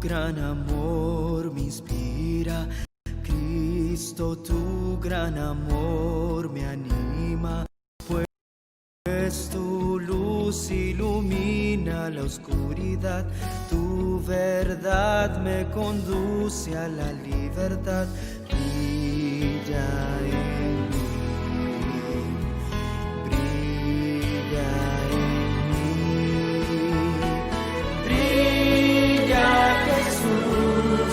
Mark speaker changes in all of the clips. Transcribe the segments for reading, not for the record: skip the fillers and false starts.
Speaker 1: gran amor me inspira, Cristo, tu gran amor me anima, pues tu luz ilumina la oscuridad, tu verdad me conduce a la libertad. Brilla en mí, brilla en mí, brilla Jesús,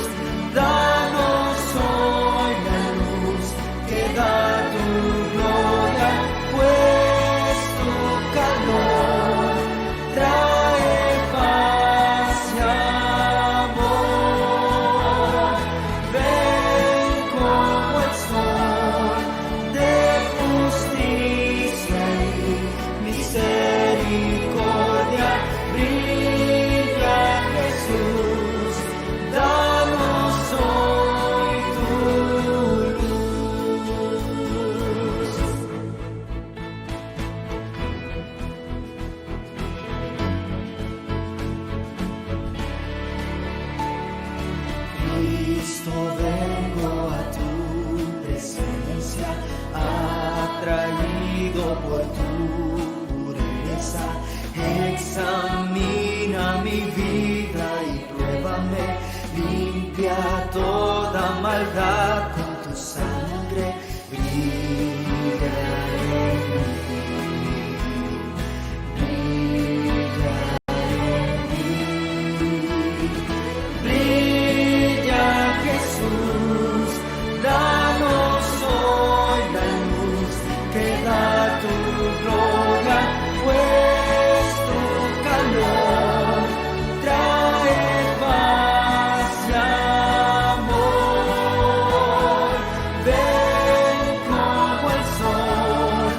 Speaker 1: danos hoy la luz que da tu gloria, pues tu calor trae paz y amor. Ven como el sol de justicia y misericordia, brilla Jesús, danos hoy tu luz. Cristo, vengo a tu presencia, atraído por tu pureza. Examina mi vida y pruébame, limpia toda maldad con tu sangre. Brilla en mí, brilla en mí, brilla Jesús, danos hoy la luz que da tu gloria, pues tu calor trae paz y amor. Ven como el sol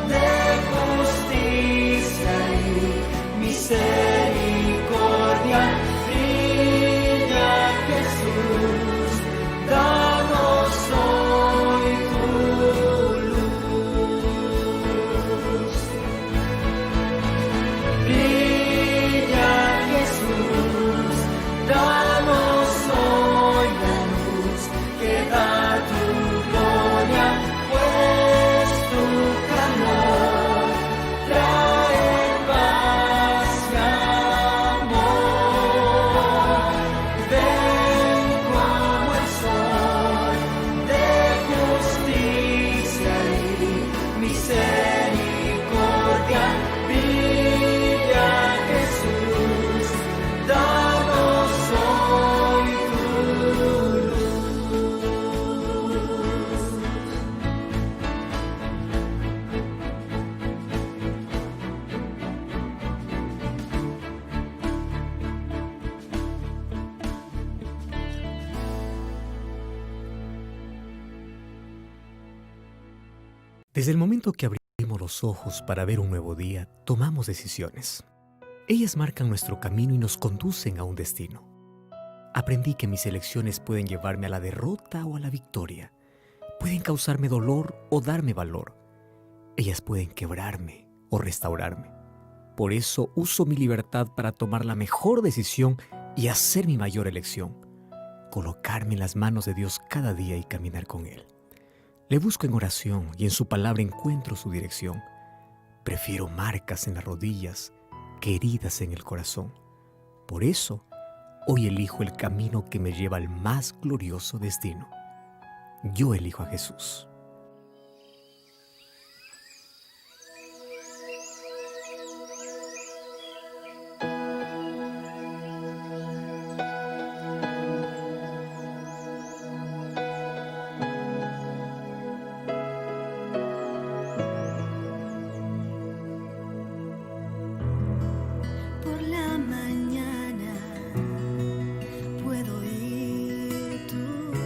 Speaker 1: de justicia y misericordia, brilla Jesús, danos hoy tu luz. Brilla Jesús, danos hoy la luz que da tu gloria, pues tu calor trae paz y amor. Ven como el sol de justicia y misericordia, brilla Jesús, danos hoy tu luz.
Speaker 2: Desde el momento que abrimos los ojos para ver un nuevo día, tomamos decisiones. Ellas marcan nuestro camino y nos conducen a un destino. Aprendí que mis elecciones pueden llevarme a la derrota o a la victoria. Pueden causarme dolor o darme valor. Ellas pueden quebrarme o restaurarme. Por eso uso mi libertad para tomar la mejor decisión y hacer mi mayor elección. Colocarme en las manos de Dios cada día y caminar con Él. Le busco en oración y en su palabra encuentro su dirección. Prefiero marcas en las rodillas que heridas en el corazón. Por eso, hoy elijo el camino que me lleva al más glorioso destino. Yo elijo a Jesús.
Speaker 3: Por la mañana puedo oír tu voz.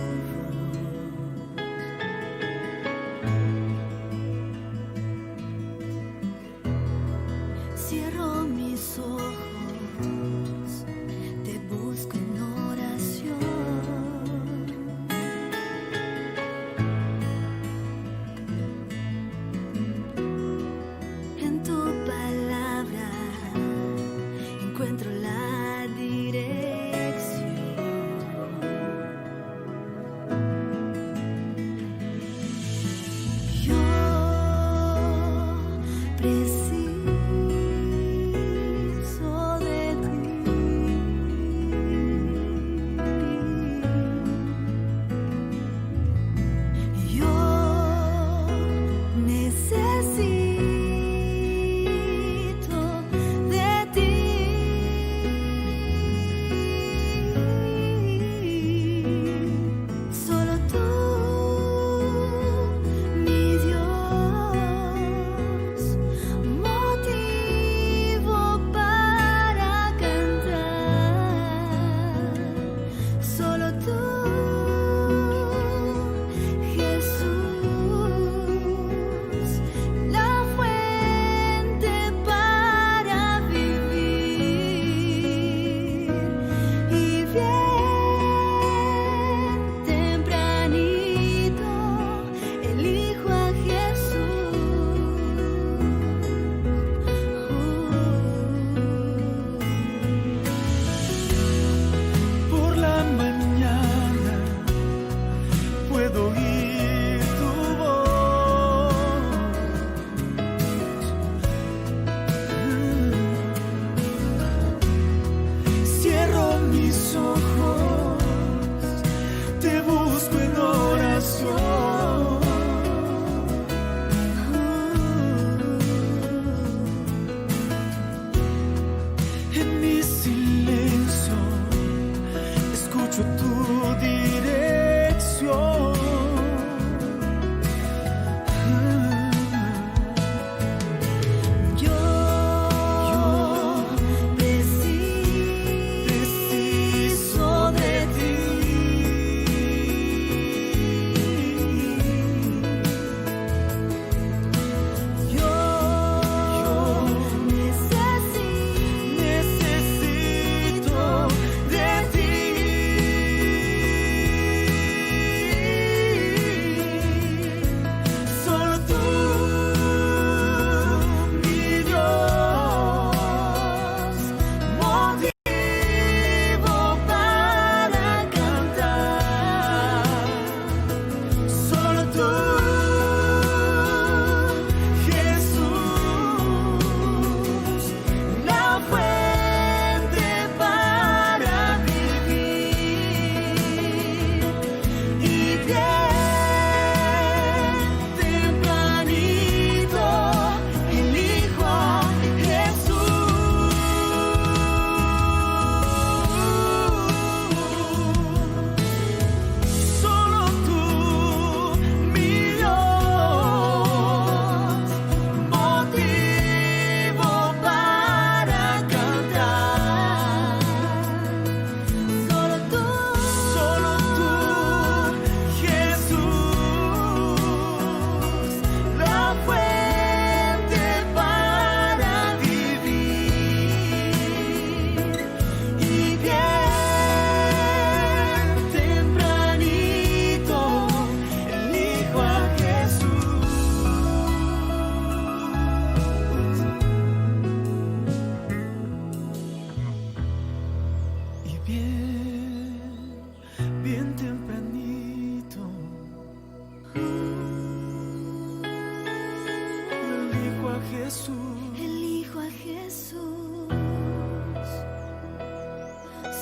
Speaker 1: Jesús.
Speaker 3: Elijo a Jesús.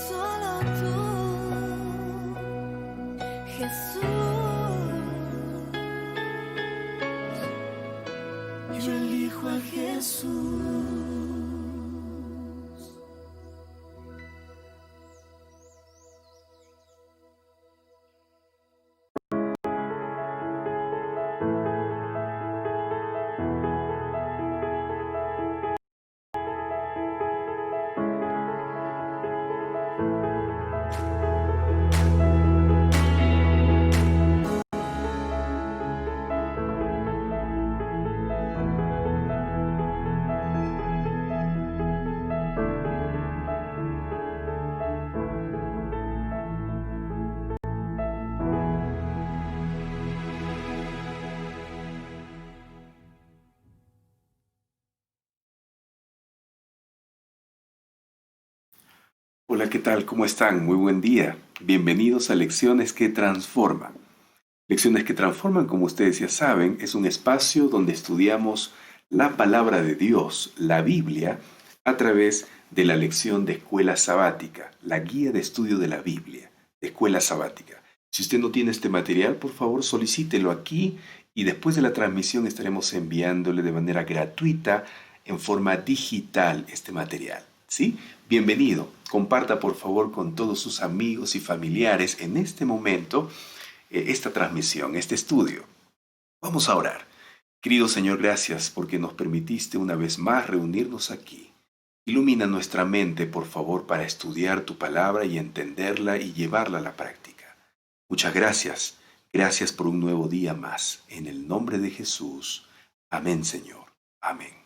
Speaker 3: Solo tú, Jesús.
Speaker 1: Yo elijo a Jesús.
Speaker 4: Hola, ¿qué tal? ¿Cómo están? Muy buen día. Bienvenidos a Lecciones que Transforman. Lecciones que Transforman, como ustedes ya saben, es un espacio donde estudiamos la palabra de Dios, la Biblia, a través de la lección de Escuela Sabática, la guía de estudio de la Biblia, de Escuela Sabática. Si usted no tiene este material, por favor solicítelo aquí y después de la transmisión estaremos enviándole de manera gratuita, en forma digital, este material. ¿Sí? Bienvenido. Comparta por favor con todos sus amigos y familiares en este momento esta transmisión, este estudio. Vamos a orar. Querido Señor, gracias porque nos permitiste una vez más reunirnos aquí. Ilumina nuestra mente, por favor, para estudiar tu palabra y entenderla y llevarla a la práctica. Muchas gracias. Gracias por un nuevo día más. En el nombre de Jesús. Amén, Señor. Amén.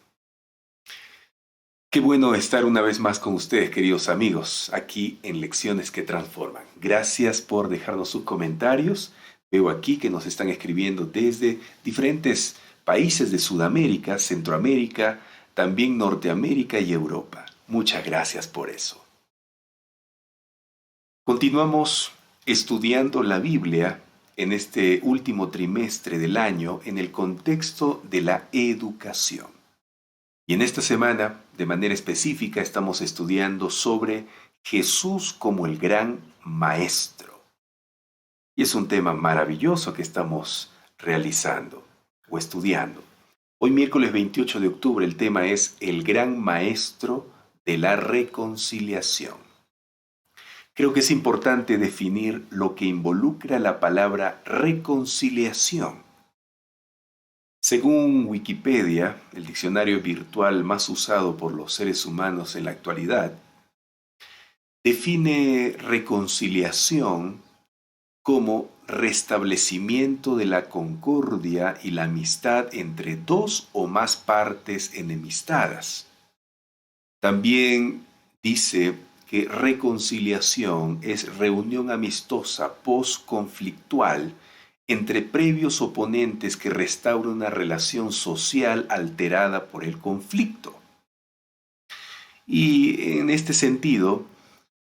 Speaker 4: Qué bueno estar una vez más con ustedes, queridos amigos, aquí en Lecciones que Transforman. Gracias por dejarnos sus comentarios. Veo aquí que nos están escribiendo desde diferentes países de Sudamérica, Centroamérica, también Norteamérica y Europa. Muchas gracias por eso. Continuamos estudiando la Biblia en este último trimestre del año en el contexto de la educación. Y en esta semana, de manera específica, estamos estudiando sobre Jesús como el gran maestro. Y es un tema maravilloso que estamos realizando o estudiando. Hoy, miércoles 28 de octubre, el tema es el gran maestro de la reconciliación. Creo que es importante definir lo que involucra la palabra reconciliación. Según Wikipedia, el diccionario virtual más usado por los seres humanos en la actualidad, define reconciliación como restablecimiento de la concordia y la amistad entre dos o más partes enemistadas. También dice que reconciliación es reunión amistosa post-conflictual entre previos oponentes que restaura una relación social alterada por el conflicto. Y en este sentido,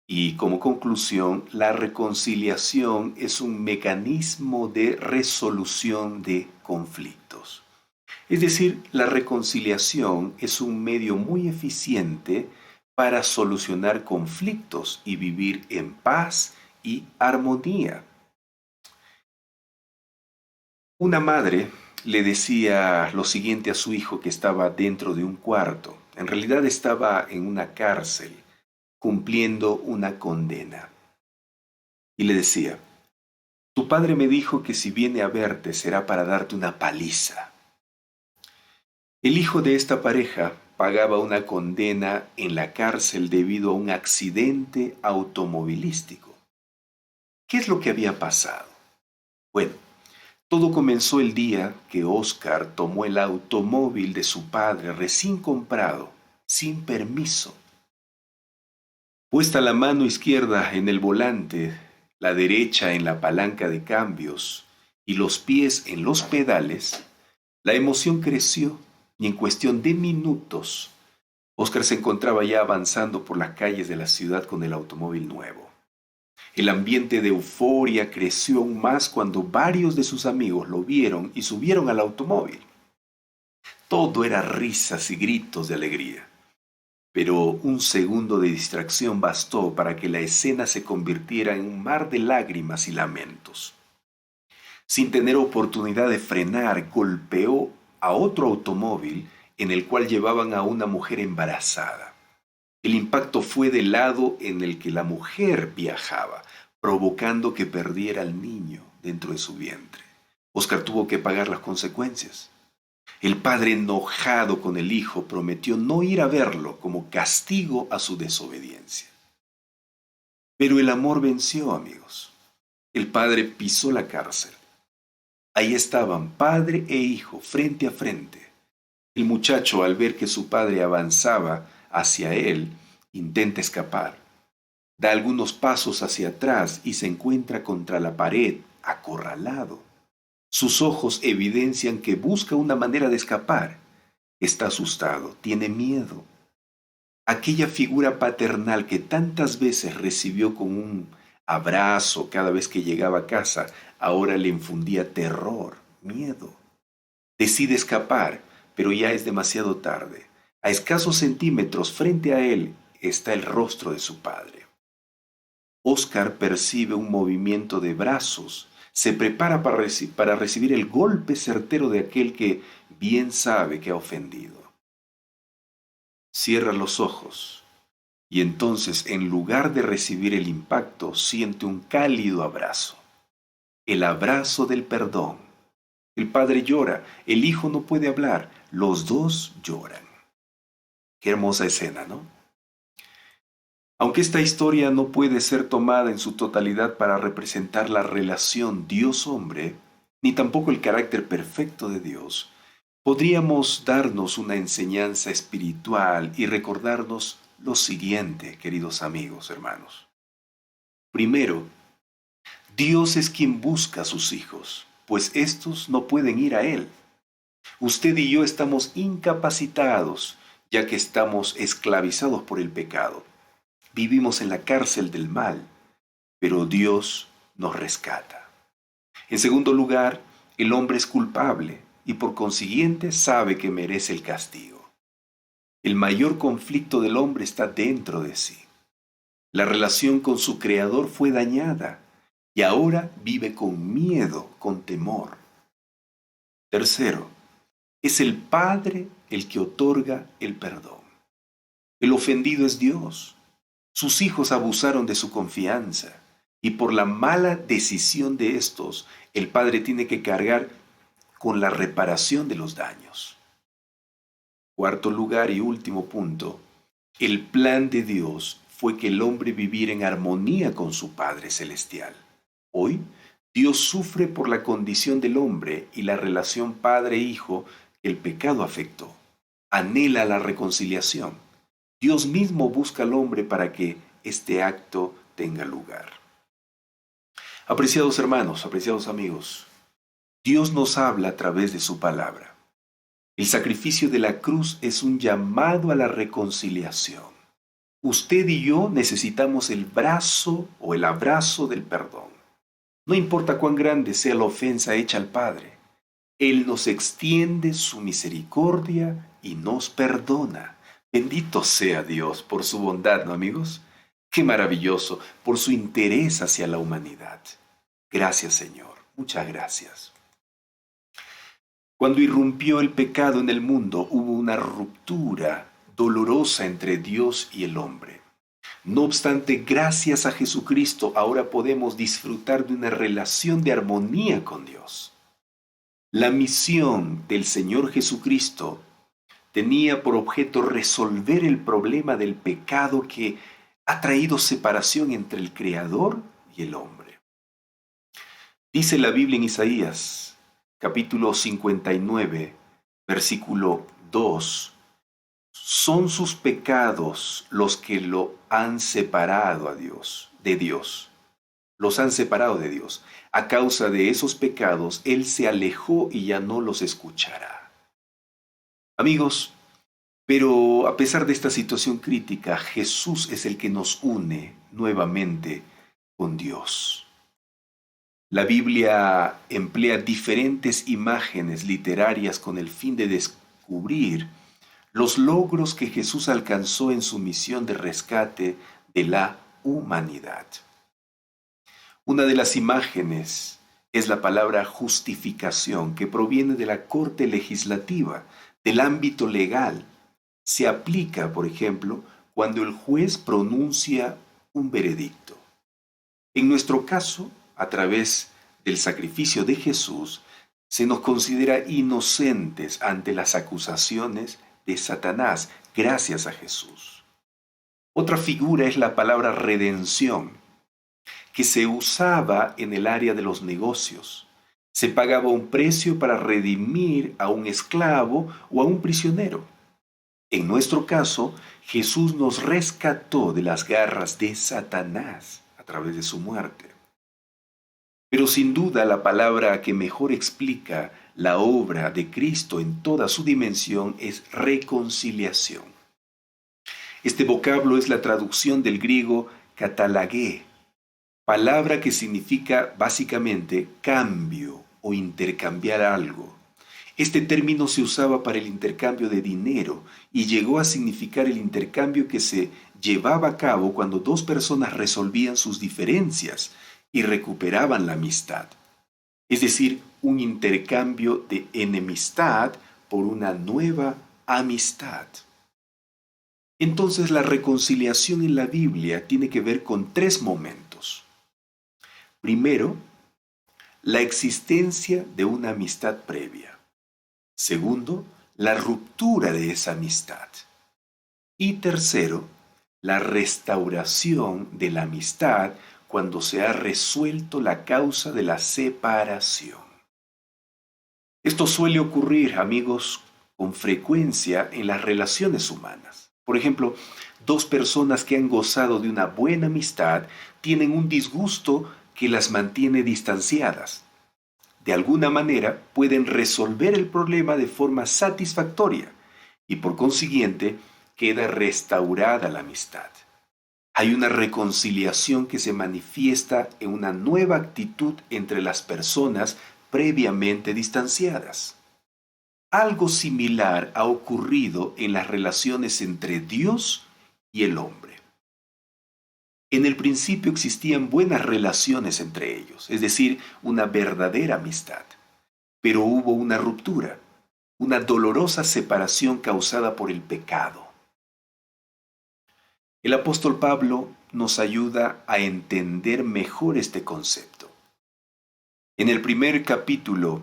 Speaker 4: y como conclusión, la reconciliación es un mecanismo de resolución de conflictos. Es decir, la reconciliación es un medio muy eficiente para solucionar conflictos y vivir en paz y armonía. Una madre le decía lo siguiente a su hijo que estaba dentro de un cuarto. En realidad estaba en una cárcel, cumpliendo una condena. Y le decía, tu padre me dijo que si viene a verte será para darte una paliza. El hijo de esta pareja pagaba una condena en la cárcel debido a un accidente automovilístico. ¿Qué es lo que había pasado? Bueno, todo comenzó el día que Oscar tomó el automóvil de su padre recién comprado, sin permiso. Puesta la mano izquierda en el volante, la derecha en la palanca de cambios y los pies en los pedales, la emoción creció y en cuestión de minutos, Oscar se encontraba ya avanzando por las calles de la ciudad con el automóvil nuevo. El ambiente de euforia creció aún más cuando varios de sus amigos lo vieron y subieron al automóvil. Todo era risas y gritos de alegría. Pero un segundo de distracción bastó para que la escena se convirtiera en un mar de lágrimas y lamentos. Sin tener oportunidad de frenar, golpeó a otro automóvil en el cual llevaban a una mujer embarazada. El impacto fue del lado en el que la mujer viajaba, provocando que perdiera al niño dentro de su vientre. Oscar tuvo que pagar las consecuencias. El padre, enojado con el hijo, prometió no ir a verlo como castigo a su desobediencia. Pero el amor venció, amigos. El padre pisó la cárcel. Ahí estaban padre e hijo frente a frente. El muchacho, al ver que su padre avanzaba hacia él, intenta escapar. Da algunos pasos hacia atrás y se encuentra contra la pared, acorralado. Sus ojos evidencian que busca una manera de escapar. Está asustado, tiene miedo. Aquella figura paternal que tantas veces recibió con un abrazo cada vez que llegaba a casa, ahora le infundía terror, miedo. Decide escapar, pero ya es demasiado tarde. A escasos centímetros frente a él está el rostro de su padre. Oscar percibe un movimiento de brazos. Se prepara para recibir el golpe certero de aquel que bien sabe que ha ofendido. Cierra los ojos y entonces, en lugar de recibir el impacto, siente un cálido abrazo. El abrazo del perdón. El padre llora, el hijo no puede hablar, los dos lloran. Qué hermosa escena, ¿no? Aunque esta historia no puede ser tomada en su totalidad para representar la relación Dios-hombre, ni tampoco el carácter perfecto de Dios, podríamos darnos una enseñanza espiritual y recordarnos lo siguiente, queridos amigos, hermanos. Primero, Dios es quien busca a sus hijos, pues éstos no pueden ir a Él. Usted y yo estamos incapacitados, ya que estamos esclavizados por el pecado. Vivimos en la cárcel del mal, pero Dios nos rescata. En segundo lugar, el hombre es culpable y por consiguiente sabe que merece el castigo. El mayor conflicto del hombre está dentro de sí. La relación con su Creador fue dañada y ahora vive con miedo, con temor. Tercero, es el Padre el que otorga el perdón. El ofendido es Dios. Sus hijos abusaron de su confianza y por la mala decisión de estos, el Padre tiene que cargar con la reparación de los daños. Cuarto lugar y último punto, el plan de Dios fue que el hombre viviera en armonía con su Padre Celestial. Hoy, Dios sufre por la condición del hombre y la relación padre-hijo que el pecado afectó. Anhela la reconciliación. Dios mismo busca al hombre para que este acto tenga lugar. Apreciados hermanos, apreciados amigos, Dios nos habla a través de su palabra. El sacrificio de la cruz es un llamado a la reconciliación. Usted y yo necesitamos el brazo o el abrazo del perdón. No importa cuán grande sea la ofensa hecha al Padre, Él nos extiende su misericordia y nos perdona. Bendito sea Dios por su bondad, ¿no, amigos? Qué maravilloso, por su interés hacia la humanidad. Gracias, Señor. Muchas gracias. Cuando irrumpió el pecado en el mundo, hubo una ruptura dolorosa entre Dios y el hombre. No obstante, gracias a Jesucristo, ahora podemos disfrutar de una relación de armonía con Dios. La misión del Señor Jesucristo tenía por objeto resolver el problema del pecado que ha traído separación entre el Creador y el hombre. Dice la Biblia en Isaías, capítulo 59, versículo 2, son sus pecados los que lo han separado de Dios. Los han separado de Dios. A causa de esos pecados, Él se alejó y ya no los escuchará. Amigos, pero a pesar de esta situación crítica, Jesús es el que nos une nuevamente con Dios. La Biblia emplea diferentes imágenes literarias con el fin de descubrir los logros que Jesús alcanzó en su misión de rescate de la humanidad. Una de las imágenes es la palabra justificación, que proviene de la corte legislativa, del ámbito legal. Se aplica, por ejemplo, cuando el juez pronuncia un veredicto. En nuestro caso, a través del sacrificio de Jesús, se nos considera inocentes ante las acusaciones de Satanás, gracias a Jesús. Otra figura es la palabra redención, que se usaba en el área de los negocios. Se pagaba un precio para redimir a un esclavo o a un prisionero. En nuestro caso, Jesús nos rescató de las garras de Satanás a través de su muerte. Pero sin duda la palabra que mejor explica la obra de Cristo en toda su dimensión es reconciliación. Este vocablo es la traducción del griego katalagé, palabra que significa básicamente cambio o intercambiar algo. Este término se usaba para el intercambio de dinero y llegó a significar el intercambio que se llevaba a cabo cuando dos personas resolvían sus diferencias y recuperaban la amistad. Es decir, un intercambio de enemistad por una nueva amistad. Entonces la reconciliación en la Biblia tiene que ver con tres momentos. Primero, la existencia de una amistad previa. Segundo, la ruptura de esa amistad. Y tercero, la restauración de la amistad cuando se ha resuelto la causa de la separación. Esto suele ocurrir, amigos, con frecuencia en las relaciones humanas. Por ejemplo, dos personas que han gozado de una buena amistad tienen un disgusto que las mantiene distanciadas. De alguna manera pueden resolver el problema de forma satisfactoria y por consiguiente queda restaurada la amistad. Hay una reconciliación que se manifiesta en una nueva actitud entre las personas previamente distanciadas. Algo similar ha ocurrido en las relaciones entre Dios y el hombre. En el principio existían buenas relaciones entre ellos, es decir, una verdadera amistad. Pero hubo una ruptura, una dolorosa separación causada por el pecado. El apóstol Pablo nos ayuda a entender mejor este concepto. En el primer capítulo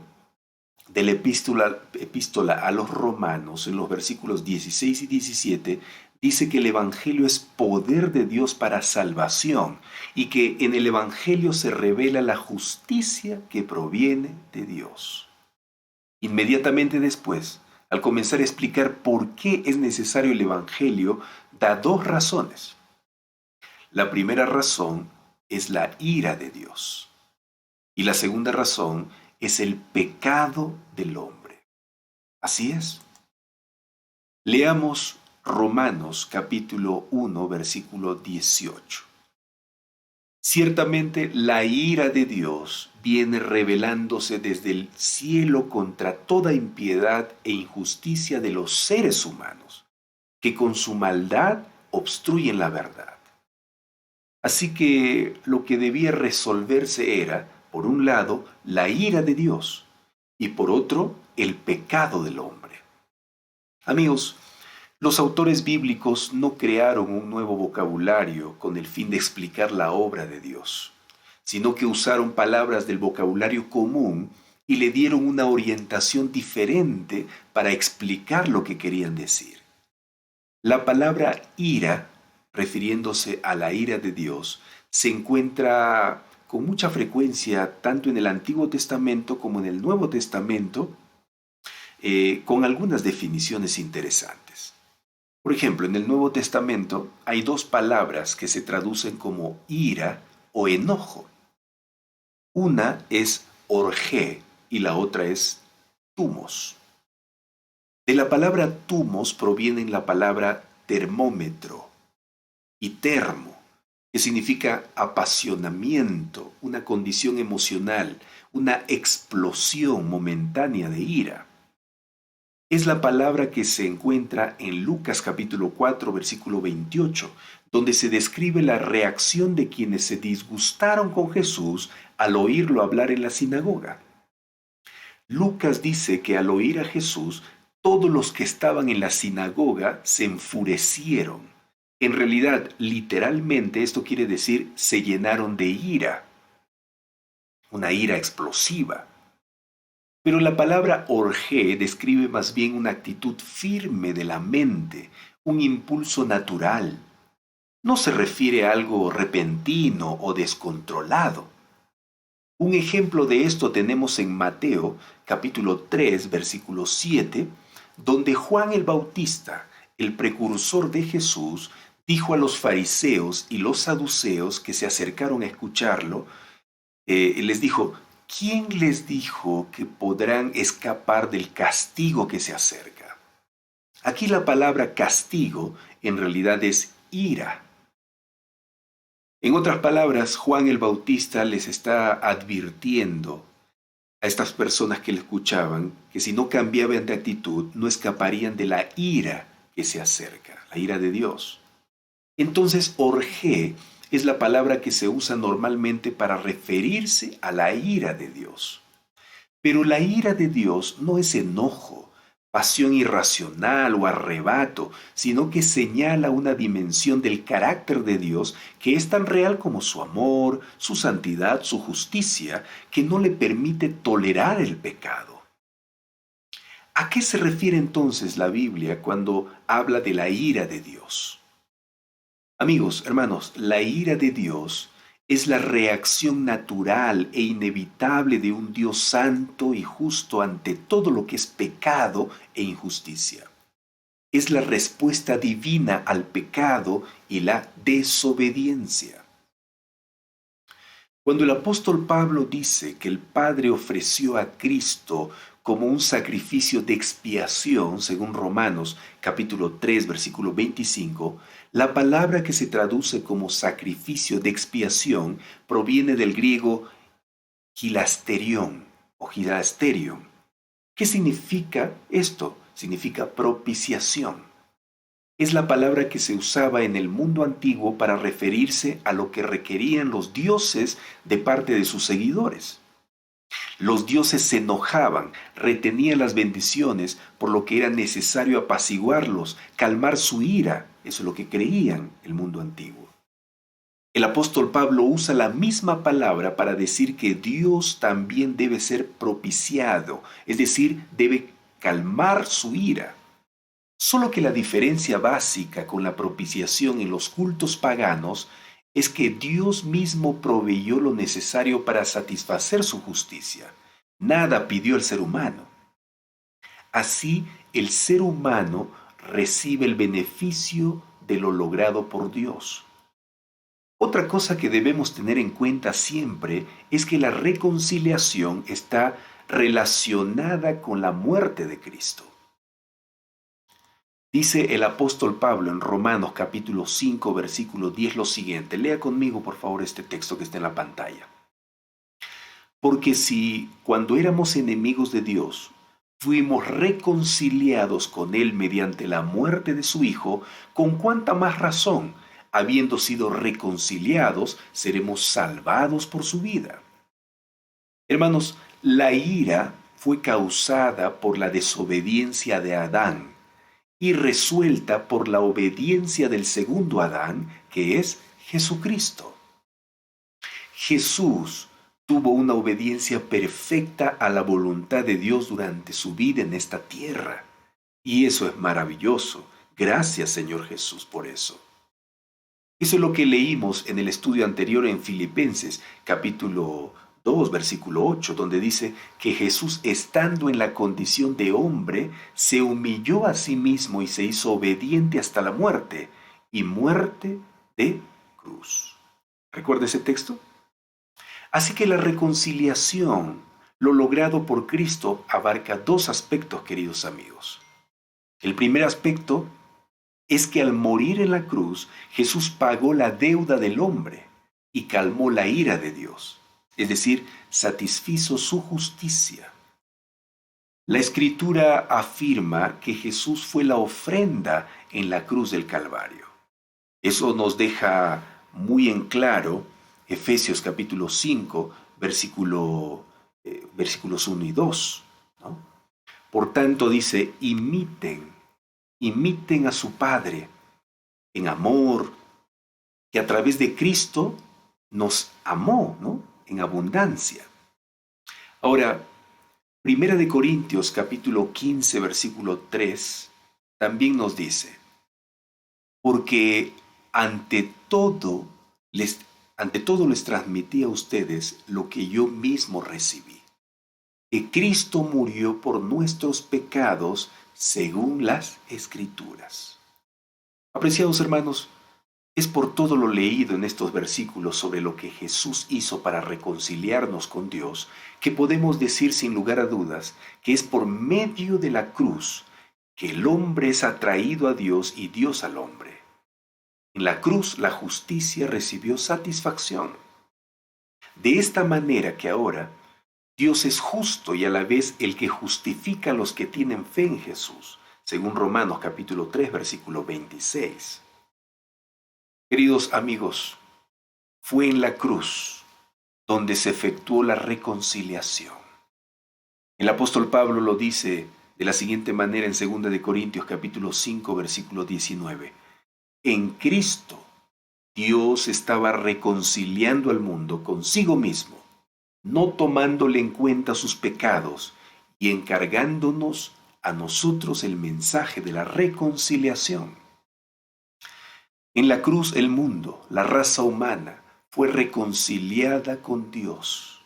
Speaker 4: de la epístola a los Romanos, en los versículos 16 y 17, dice que el Evangelio es poder de Dios para salvación y que en el Evangelio se revela la justicia que proviene de Dios. Inmediatamente después, al comenzar a explicar por qué es necesario el Evangelio, da dos razones. La primera razón es la ira de Dios y la segunda razón es el pecado del hombre. Así es. Leamos Romanos capítulo 1, versículo 18. Ciertamente la ira de Dios viene revelándose desde el cielo contra toda impiedad e injusticia de los seres humanos, que con su maldad obstruyen la verdad. Así que lo que debía resolverse era, por un lado, la ira de Dios y por otro, el pecado del hombre. Amigos, los autores bíblicos no crearon un nuevo vocabulario con el fin de explicar la obra de Dios, sino que usaron palabras del vocabulario común y le dieron una orientación diferente para explicar lo que querían decir. La palabra ira, refiriéndose a la ira de Dios, se encuentra con mucha frecuencia tanto en el Antiguo Testamento como en el Nuevo Testamento, con algunas definiciones interesantes. Por ejemplo, en el Nuevo Testamento hay dos palabras que se traducen como ira o enojo. Una es orgé y la otra es tumos. De la palabra tumos proviene la palabra termómetro y termo, que significa apasionamiento, una condición emocional, una explosión momentánea de ira. es la palabra que se encuentra en Lucas capítulo 4, versículo 28, donde se describe la reacción de quienes se disgustaron con Jesús al oírlo hablar en la sinagoga. Lucas dice que al oír a Jesús, todos los que estaban en la sinagoga se enfurecieron. En realidad, literalmente, esto quiere decir se llenaron de ira, una ira explosiva. Pero la palabra orgé describe más bien una actitud firme de la mente, un impulso natural. No se refiere a algo repentino o descontrolado. Un ejemplo de esto tenemos en Mateo capítulo 3, versículo 7, donde Juan el Bautista, el precursor de Jesús, dijo a los fariseos y los saduceos que se acercaron a escucharlo, les dijo: ¿quién les dijo que podrán escapar del castigo que se acerca? Aquí la palabra castigo en realidad es ira. En otras palabras, Juan el Bautista les está advirtiendo a estas personas que le escuchaban que si no cambiaban de actitud no escaparían de la ira que se acerca, la ira de Dios. Entonces, orgé es la palabra que se usa normalmente para referirse a la ira de Dios. Pero la ira de Dios no es enojo, pasión irracional o arrebato, sino que señala una dimensión del carácter de Dios que es tan real como su amor, su santidad, su justicia, que no le permite tolerar el pecado. ¿A qué se refiere entonces la Biblia cuando habla de la ira de Dios? Amigos, hermanos, la ira de Dios es la reacción natural e inevitable de un Dios santo y justo ante todo lo que es pecado e injusticia. Es la respuesta divina al pecado y la desobediencia. Cuando el apóstol Pablo dice que el Padre ofreció a Cristo como un sacrificio de expiación, según Romanos capítulo 3, versículo 25, la palabra que se traduce como sacrificio de expiación proviene del griego hilasterión o hilasterion. ¿Qué significa esto? Significa propiciación. Es la palabra que se usaba en el mundo antiguo para referirse a lo que requerían los dioses de parte de sus seguidores. Los dioses se enojaban, retenían las bendiciones, por lo que era necesario apaciguarlos, calmar su ira. Eso es lo que creían el mundo antiguo. El apóstol Pablo usa la misma palabra para decir que Dios también debe ser propiciado, es decir, debe calmar su ira. Solo que la diferencia básica con la propiciación en los cultos paganos es que Dios mismo proveyó lo necesario para satisfacer su justicia. Nada pidió el ser humano. Así, el ser humano recibe el beneficio de lo logrado por Dios. Otra cosa que debemos tener en cuenta siempre es que la reconciliación está relacionada con la muerte de Cristo. Dice el apóstol Pablo en Romanos capítulo 5, versículo 10 lo siguiente. Lea conmigo, por favor, este texto que está en la pantalla. Porque si, cuando éramos enemigos de Dios, fuimos reconciliados con Él mediante la muerte de su Hijo, ¿con cuánta más razón, habiendo sido reconciliados, seremos salvados por su vida? Hermanos, la ira fue causada por la desobediencia de Adán y resuelta por la obediencia del segundo Adán, que es Jesucristo. Jesús tuvo una obediencia perfecta a la voluntad de Dios durante su vida en esta tierra. Y eso es maravilloso. Gracias, Señor Jesús, por eso. Eso es lo que leímos en el estudio anterior en Filipenses, capítulo 2, versículo 8, donde dice que Jesús, estando en la condición de hombre, se humilló a sí mismo y se hizo obediente hasta la muerte, y muerte de cruz. ¿Recuerda ese texto? Así que la reconciliación, lo logrado por Cristo, abarca dos aspectos, queridos amigos. El primer aspecto es que al morir en la cruz, Jesús pagó la deuda del hombre y calmó la ira de Dios. Es decir, satisfizo su justicia. La Escritura afirma que Jesús fue la ofrenda en la cruz del Calvario. Eso nos deja muy en claro Efesios capítulo 5, versículos 1 y 2, ¿no? Por tanto dice, imiten a su Padre en amor, que a través de Cristo nos amó, ¿no? En abundancia. Ahora, Primera de Corintios capítulo 15, versículo 3, también nos dice, porque ante todo les transmití a ustedes lo que yo mismo recibí, que Cristo murió por nuestros pecados según las Escrituras. Apreciados hermanos, es por todo lo leído en estos versículos sobre lo que Jesús hizo para reconciliarnos con Dios, que podemos decir sin lugar a dudas que es por medio de la cruz que el hombre es atraído a Dios y Dios al hombre. En la cruz la justicia recibió satisfacción. De esta manera que ahora Dios es justo y a la vez el que justifica a los que tienen fe en Jesús, según Romanos capítulo 3, versículo 26. Queridos amigos, fue en la cruz donde se efectuó la reconciliación. El apóstol Pablo lo dice de la siguiente manera en 2 de Corintios capítulo 5, versículo 19. En Cristo, Dios estaba reconciliando al mundo consigo mismo, no tomándole en cuenta sus pecados y encargándonos a nosotros el mensaje de la reconciliación. En la cruz el mundo, la raza humana, fue reconciliada con Dios.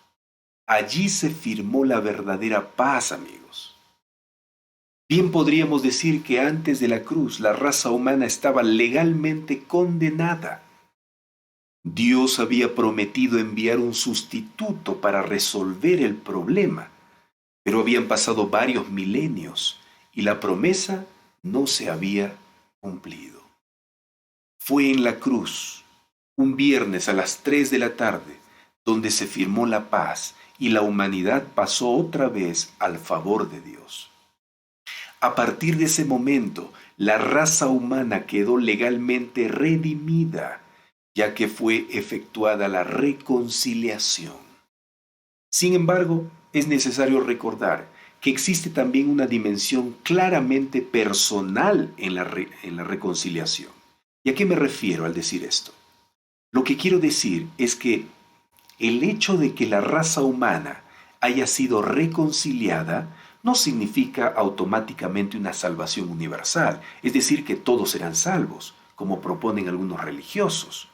Speaker 4: Allí se firmó la verdadera paz, amigos. Bien podríamos decir que antes de la cruz la raza humana estaba legalmente condenada. Dios había prometido enviar un sustituto para resolver el problema, pero habían pasado varios milenios y la promesa no se había cumplido. Fue en la cruz, un viernes a las 3 de la tarde, donde se firmó la paz y la humanidad pasó otra vez al favor de Dios. A partir de ese momento, la raza humana quedó legalmente redimida, ya que fue efectuada la reconciliación. Sin embargo, es necesario recordar que existe también una dimensión claramente personal en la reconciliación. ¿Y a qué me refiero al decir esto? Lo que quiero decir es que el hecho de que la raza humana haya sido reconciliada no significa automáticamente una salvación universal, es decir, que todos serán salvos, como proponen algunos religiosos.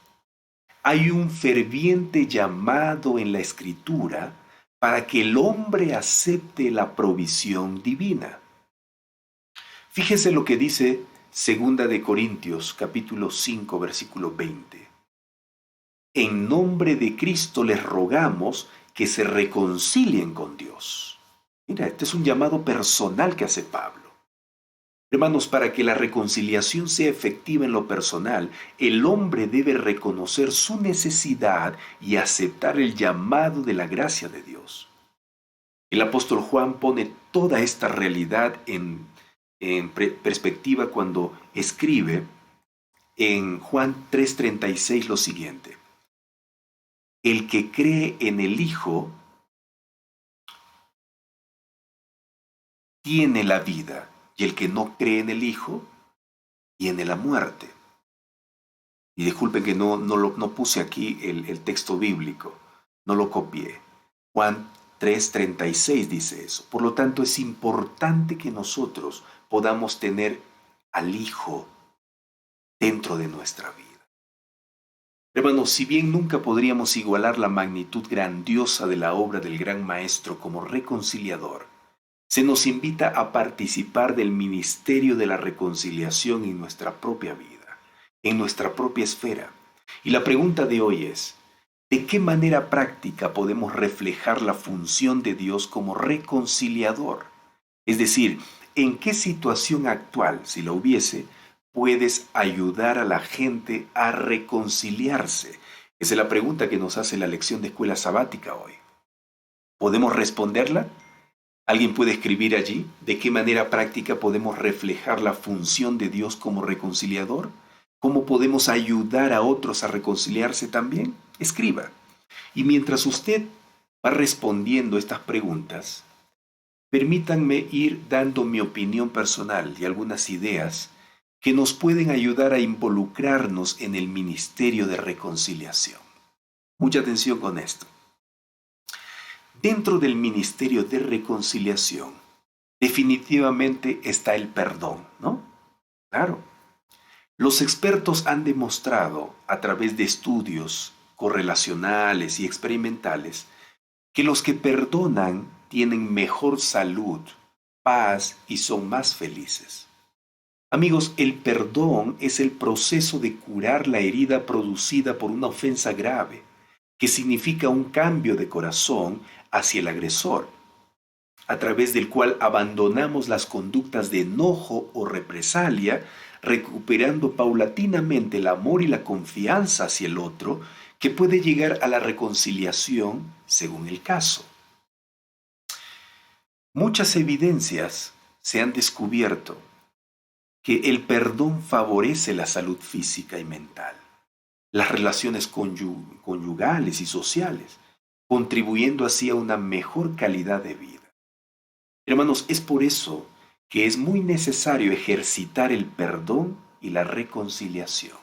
Speaker 4: Hay un ferviente llamado en la Escritura para que el hombre acepte la provisión divina. Fíjese lo que dice 2 de Corintios, capítulo 5, versículo 20. En nombre de Cristo les rogamos que se reconcilien con Dios. Mira, este es un llamado personal que hace Pablo. Hermanos, para que la reconciliación sea efectiva en lo personal, el hombre debe reconocer su necesidad y aceptar el llamado de la gracia de Dios. El apóstol Juan pone toda esta realidad en perspectiva cuando escribe en Juan 3:36 lo siguiente: el que cree en el Hijo tiene la vida, y el que no cree en el Hijo tiene la muerte. Y disculpen que no puse aquí el texto bíblico, no lo copié. Juan 3:36 dice eso. Por lo tanto, es importante que nosotros podamos tener al Hijo dentro de nuestra vida. Hermanos, si bien nunca podríamos igualar la magnitud grandiosa de la obra del gran Maestro como reconciliador, se nos invita a participar del ministerio de la reconciliación en nuestra propia vida, en nuestra propia esfera. Y la pregunta de hoy es: ¿de qué manera práctica podemos reflejar la función de Dios como reconciliador? Es decir, ¿en qué situación actual, si la hubiese, puedes ayudar a la gente a reconciliarse? Esa es la pregunta que nos hace la lección de escuela sabática hoy. ¿Podemos responderla? ¿Alguien puede escribir allí de qué manera práctica podemos reflejar la función de Dios como reconciliador? ¿Cómo podemos ayudar a otros a reconciliarse también? Escriba. Y mientras usted va respondiendo estas preguntas, permítanme ir dando mi opinión personal y algunas ideas que nos pueden ayudar a involucrarnos en el ministerio de reconciliación. Mucha atención con esto. Dentro del ministerio de reconciliación, definitivamente está el perdón, ¿no? Claro. Los expertos han demostrado a través de estudios correlacionales y experimentales que los que perdonan tienen mejor salud, paz y son más felices. Amigos, el perdón es el proceso de curar la herida producida por una ofensa grave, que significa un cambio de corazón hacia el agresor, a través del cual abandonamos las conductas de enojo o represalia, recuperando paulatinamente el amor y la confianza hacia el otro, que puede llegar a la reconciliación según el caso. Muchas evidencias se han descubierto que el perdón favorece la salud física y mental, las relaciones conyugales y sociales, contribuyendo así a una mejor calidad de vida. Hermanos, es por eso que es muy necesario ejercitar el perdón y la reconciliación.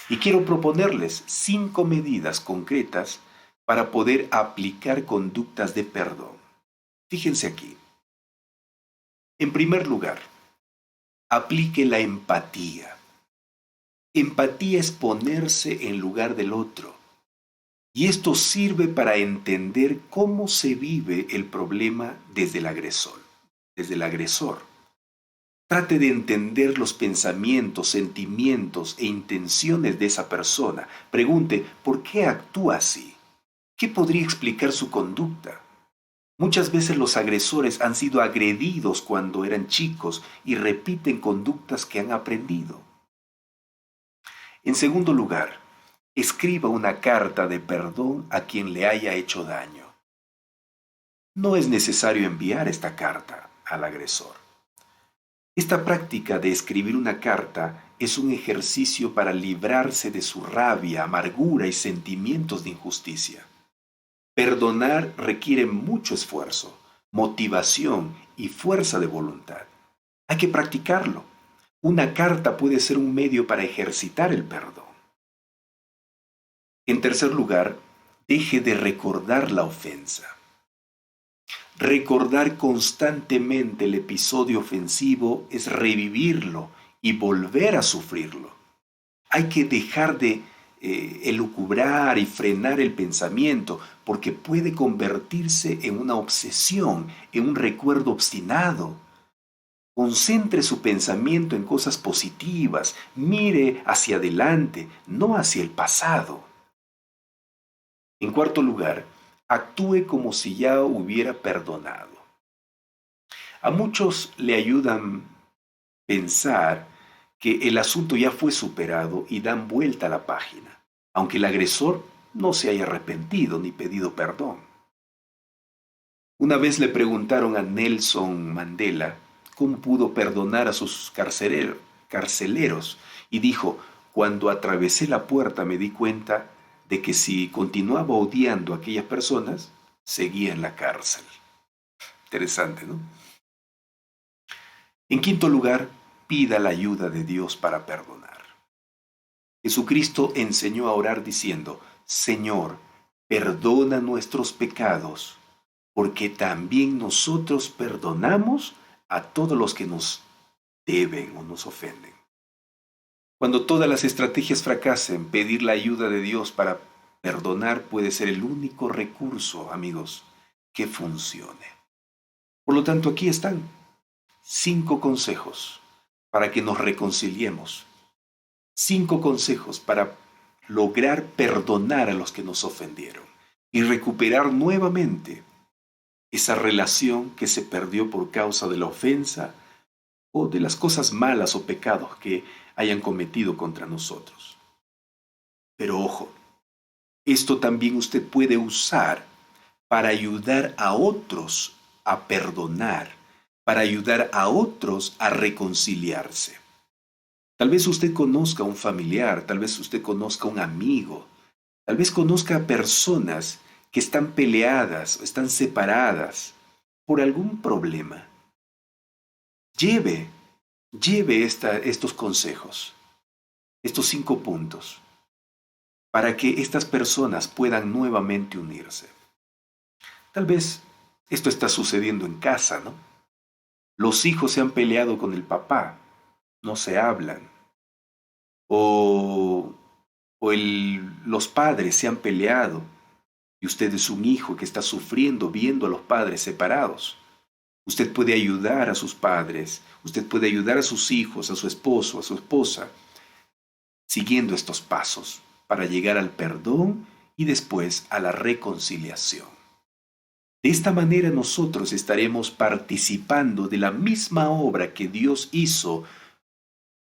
Speaker 4: Y quiero proponerles 5 medidas concretas para poder aplicar conductas de perdón. Fíjense aquí. En primer lugar, aplique la empatía. Empatía es ponerse en lugar del otro. Y esto sirve para entender cómo se vive el problema desde el agresor. Trate de entender los pensamientos, sentimientos e intenciones de esa persona. Pregunte, ¿por qué actúa así? ¿Qué podría explicar su conducta? Muchas veces los agresores han sido agredidos cuando eran chicos y repiten conductas que han aprendido. En segundo lugar, escriba una carta de perdón a quien le haya hecho daño. No es necesario enviar esta carta al agresor. Esta práctica de escribir una carta es un ejercicio para librarse de su rabia, amargura y sentimientos de injusticia. Perdonar requiere mucho esfuerzo, motivación y fuerza de voluntad. Hay que practicarlo. Una carta puede ser un medio para ejercitar el perdón. En tercer lugar, deje de recordar la ofensa. Recordar constantemente el episodio ofensivo es revivirlo y volver a sufrirlo. Hay que dejar de elucubrar y frenar el pensamiento, porque puede convertirse en una obsesión, en un recuerdo obstinado. Concentre su pensamiento en cosas positivas, mire hacia adelante, no hacia el pasado. En cuarto lugar, actúe como si ya hubiera perdonado. A muchos le ayudan pensar que el asunto ya fue superado y dan vuelta a la página, aunque el agresor no se haya arrepentido ni pedido perdón. Una vez le preguntaron a Nelson Mandela cómo pudo perdonar a sus carceleros y dijo, cuando atravesé la puerta me di cuenta de que si continuaba odiando a aquellas personas, seguía en la cárcel. Interesante, ¿no? En quinto lugar, pida la ayuda de Dios para perdonar. Jesucristo enseñó a orar diciendo, Señor, perdona nuestros pecados, porque también nosotros perdonamos a todos los que nos deben o nos ofenden. Cuando todas las estrategias fracasen, pedir la ayuda de Dios para perdonar puede ser el único recurso, amigos, que funcione. Por lo tanto, aquí están 5 consejos para que nos reconciliemos. 5 consejos para lograr perdonar a los que nos ofendieron y recuperar nuevamente esa relación que se perdió por causa de la ofensa o de las cosas malas o pecados que hayan cometido contra nosotros. Pero ojo, esto también usted puede usar para ayudar a otros a perdonar para ayudar a otros a reconciliarse. Tal vez usted conozca a un familiar, tal vez usted conozca a un amigo, tal vez conozca a personas que están peleadas o están separadas por algún problema. Lleve estos consejos, estos 5 puntos, para que estas personas puedan nuevamente unirse. Tal vez esto está sucediendo en casa, ¿no? Los hijos se han peleado con el papá, no se hablan. O los padres se han peleado y usted es un hijo que está sufriendo viendo a los padres separados. Usted puede ayudar a sus padres, usted puede ayudar a sus hijos, a su esposo, a su esposa, siguiendo estos pasos para llegar al perdón y después a la reconciliación. De esta manera nosotros estaremos participando de la misma obra que Dios hizo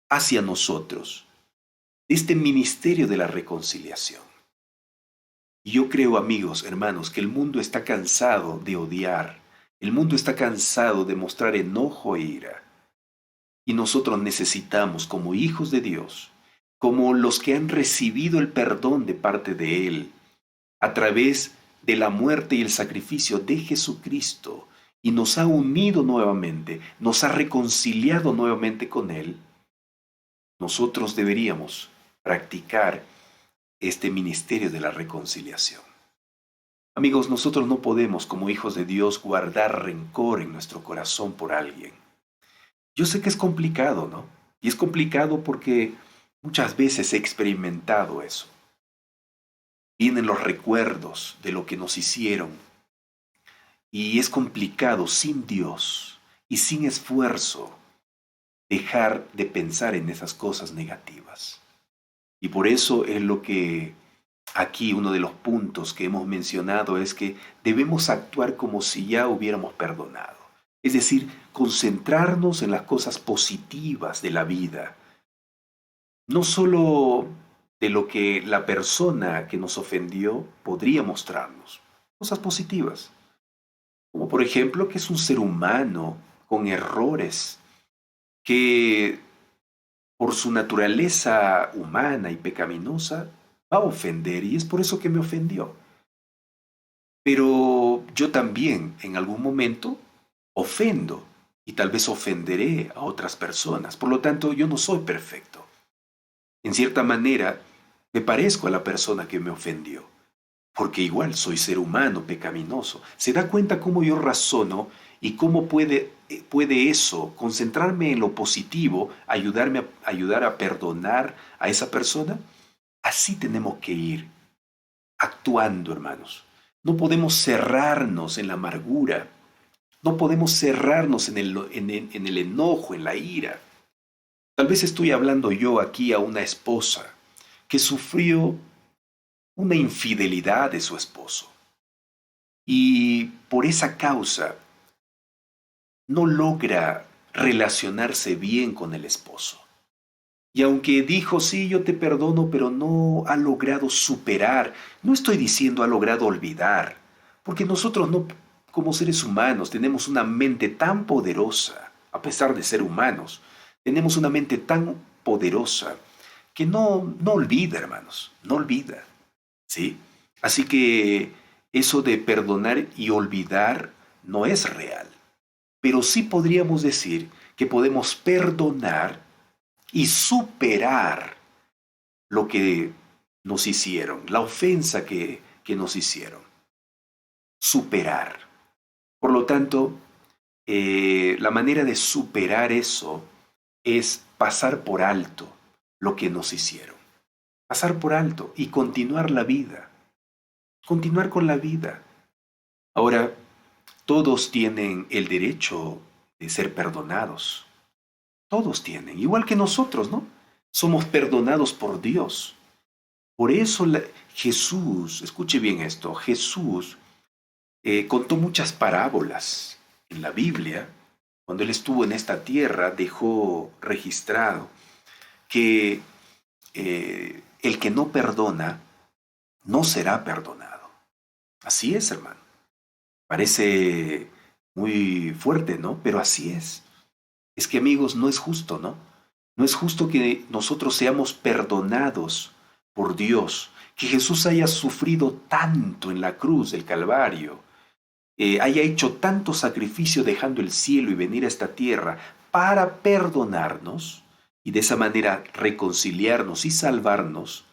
Speaker 4: hacia nosotros, de este ministerio de la reconciliación. Y yo creo, amigos, hermanos, que el mundo está cansado de odiar, el mundo está cansado de mostrar enojo e ira. Y nosotros necesitamos, como hijos de Dios, como los que han recibido el perdón de parte de Él, a través de la muerte y el sacrificio de Jesucristo, y nos ha unido nuevamente, nos ha reconciliado nuevamente con Él, nosotros deberíamos practicar este ministerio de la reconciliación. Amigos, nosotros no podemos, como hijos de Dios, guardar rencor en nuestro corazón por alguien. Yo sé que es complicado, ¿no? Y es complicado porque muchas veces he experimentado eso. Vienen los recuerdos de lo que nos hicieron. Y es complicado sin Dios y sin esfuerzo dejar de pensar en esas cosas negativas. Y por eso es lo que aquí uno de los puntos que hemos mencionado es que debemos actuar como si ya hubiéramos perdonado. Es decir, concentrarnos en las cosas positivas de la vida. No solo de lo que la persona que nos ofendió podría mostrarnos. Cosas positivas. Como por ejemplo que es un ser humano con errores, que por su naturaleza humana y pecaminosa va a ofender y es por eso que me ofendió. Pero yo también en algún momento ofendo y tal vez ofenderé a otras personas. Por lo tanto, yo no soy perfecto. En cierta manera, me parezco a la persona que me ofendió, porque igual soy ser humano pecaminoso. ¿Se da cuenta cómo yo razono y cómo puede eso, concentrarme en lo positivo, ayudar a perdonar a esa persona? Así tenemos que ir actuando, hermanos. No podemos cerrarnos en la amargura. No podemos cerrarnos en el enojo, en la ira. Tal vez estoy hablando yo aquí a una esposa que sufrió una infidelidad de su esposo. Y por esa causa no logra relacionarse bien con el esposo. Y aunque dijo, sí, yo te perdono, pero no ha logrado superar. No estoy diciendo ha logrado olvidar, porque nosotros no, como seres humanos, tenemos una mente tan poderosa, a pesar de ser humanos, tenemos una mente tan poderosa que no olvida, hermanos, no olvida, ¿sí? Así que eso de perdonar y olvidar no es real. Pero sí podríamos decir que podemos perdonar y superar lo que nos hicieron, la ofensa que nos hicieron. Superar. Por lo tanto, la manera de superar eso es pasar por alto lo que nos hicieron. Pasar por alto y continuar la vida. Continuar con la vida. Ahora, todos tienen el derecho de ser perdonados. Todos tienen, igual que nosotros, ¿no? Somos perdonados por Dios. Por eso Jesús, escuche bien esto, Jesús contó muchas parábolas en la Biblia. Cuando Él estuvo en esta tierra, dejó registrado que el que no perdona no será perdonado. Así es, hermano. Parece muy fuerte, ¿no? Pero así es. Es que amigos, no es justo, ¿no? No es justo que nosotros seamos perdonados por Dios, que Jesús haya sufrido tanto en la cruz del Calvario, haya hecho tanto sacrificio dejando el cielo y venir a esta tierra para perdonarnos y de esa manera reconciliarnos y salvarnos,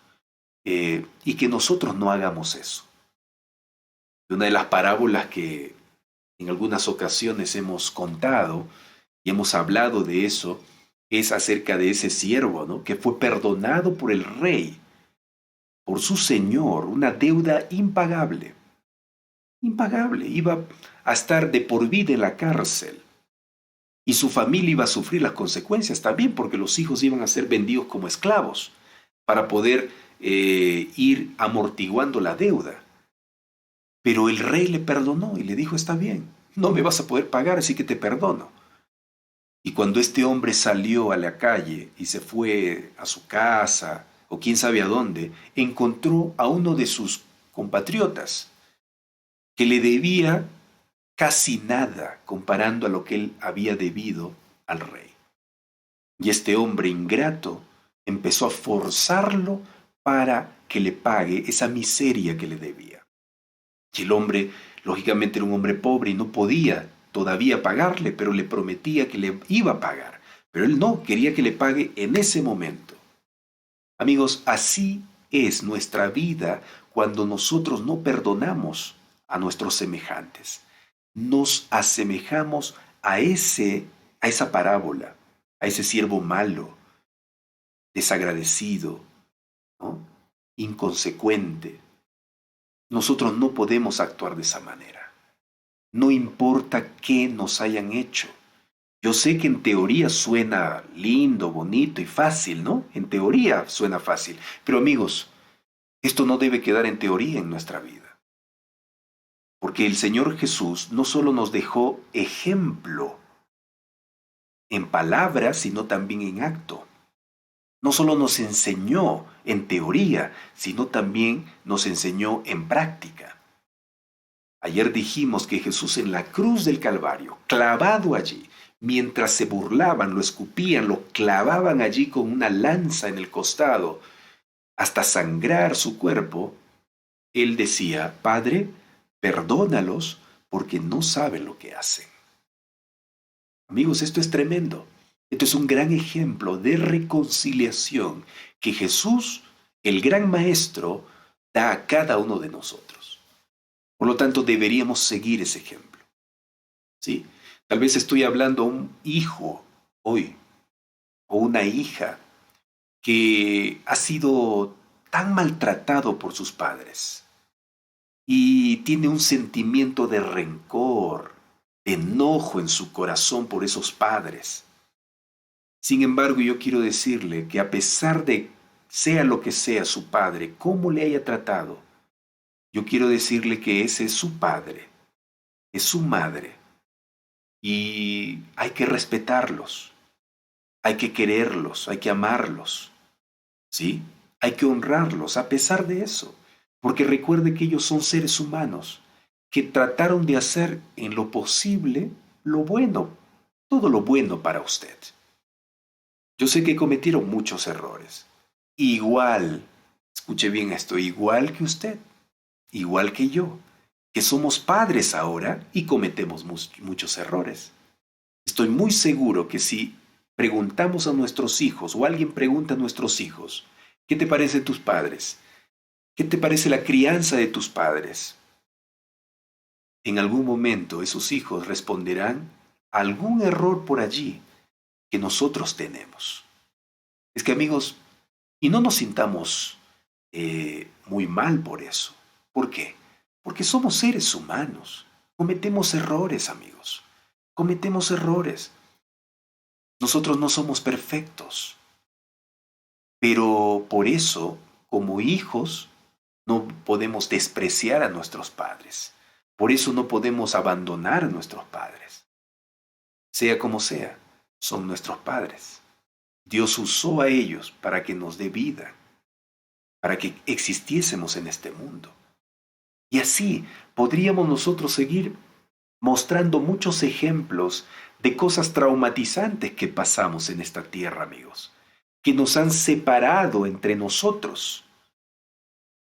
Speaker 4: y que nosotros no hagamos eso. Una de las parábolas que en algunas ocasiones hemos contado y hemos hablado de eso es acerca de ese siervo, ¿no? Que fue perdonado por el rey, por su señor, una deuda impagable. Impagable, iba a estar de por vida en la cárcel. Y su familia iba a sufrir las consecuencias también, porque los hijos iban a ser vendidos como esclavos para poder ir amortiguando la deuda. Pero el rey le perdonó y le dijo, está bien, no me vas a poder pagar, así que te perdono. Y cuando este hombre salió a la calle y se fue a su casa, o quién sabe a dónde, encontró a uno de sus compatriotas que le debía casi nada comparando a lo que él había debido al rey. Y este hombre ingrato empezó a forzarlo para que le pague esa miseria que le debía. Y el hombre, lógicamente, era un hombre pobre y no podía todavía pagarle, pero le prometía que le iba a pagar. Pero él no, quería que le pague en ese momento. Amigos, así es nuestra vida cuando nosotros no perdonamos a nuestros semejantes. Nos asemejamos a esa parábola, a ese siervo malo, desagradecido, ¿no? Inconsecuente. Nosotros no podemos actuar de esa manera. No importa qué nos hayan hecho. Yo sé que en teoría suena lindo, bonito y fácil, ¿no? En teoría suena fácil. Pero amigos, esto no debe quedar en teoría en nuestra vida. Porque el Señor Jesús no solo nos dejó ejemplo en palabras, sino también en acto. No solo nos enseñó en teoría, sino también nos enseñó en práctica. Ayer dijimos que Jesús en la cruz del Calvario, clavado allí, mientras se burlaban, lo escupían, lo clavaban allí con una lanza en el costado, hasta sangrar su cuerpo, él decía, Padre, perdónalos porque no saben lo que hacen. Amigos, esto es tremendo. Esto es un gran ejemplo de reconciliación que Jesús, el gran Maestro, da a cada uno de nosotros. Por lo tanto, deberíamos seguir ese ejemplo. ¿Sí? Tal vez estoy hablando a un hijo hoy, o una hija, que ha sido tan maltratado por sus padres y tiene un sentimiento de rencor, de enojo en su corazón por esos padres. Sin embargo, yo quiero decirle que a pesar de sea lo que sea su padre, cómo le haya tratado, yo quiero decirle que ese es su padre, es su madre, y hay que respetarlos, hay que quererlos, hay que amarlos, ¿sí? Hay que honrarlos a pesar de eso, porque recuerde que ellos son seres humanos que trataron de hacer en lo posible lo bueno, todo lo bueno para usted. Yo sé que cometieron muchos errores. Igual, escuche bien esto, igual que usted, igual que yo, que somos padres ahora y cometemos muchos errores. Estoy muy seguro que si preguntamos a nuestros hijos o alguien pregunta a nuestros hijos, ¿qué te parece tus padres? ¿Qué te parece la crianza de tus padres? En algún momento esos hijos responderán algún error por allí que nosotros tenemos. Es que amigos, y no nos sintamos muy mal por eso. ¿Por qué? Porque somos seres humanos. Cometemos errores, amigos. Cometemos errores. Nosotros no somos perfectos. Pero por eso, como hijos, no podemos despreciar a nuestros padres. Por eso no podemos abandonar a nuestros padres. Sea como sea, son nuestros padres. Dios usó a ellos para que nos dé vida, para que existiésemos en este mundo. Y así podríamos nosotros seguir mostrando muchos ejemplos de cosas traumatizantes que pasamos en esta tierra, amigos, que nos han separado entre nosotros.